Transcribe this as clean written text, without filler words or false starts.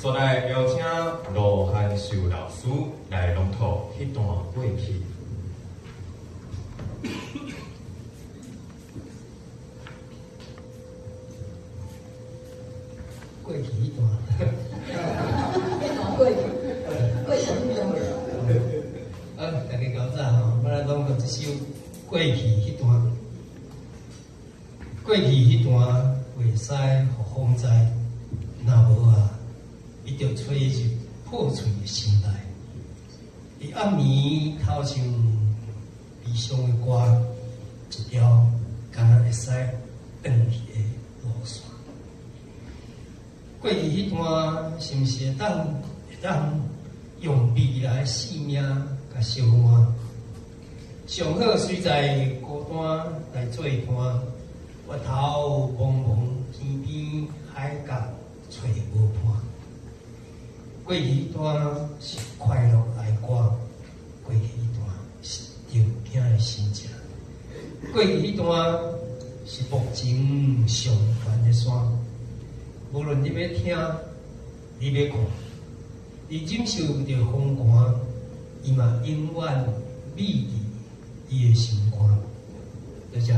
所来邀请罗汉秀老师来朗读迄段过去。过去迄段，过去迄段。大家搞早吼，我来朗读一首过去迄段。过去迄段袂使互风灾，若无啊，伊着吹入破碎的心内。伊暗暝头唱悲伤的歌，一条敢若会使转去的路线。过去迄段是毋是会当用未来的性命甲相换？上好虽在孤单来做伴，我头茫茫天边海角找无伴。过去迄段是快乐爱歌，过去迄段是着惊的心情，过去迄段是目前上悬的山。无论你要听，你要看，你忍受着风寒，伊嘛永远美伫伊的心肝。多谢。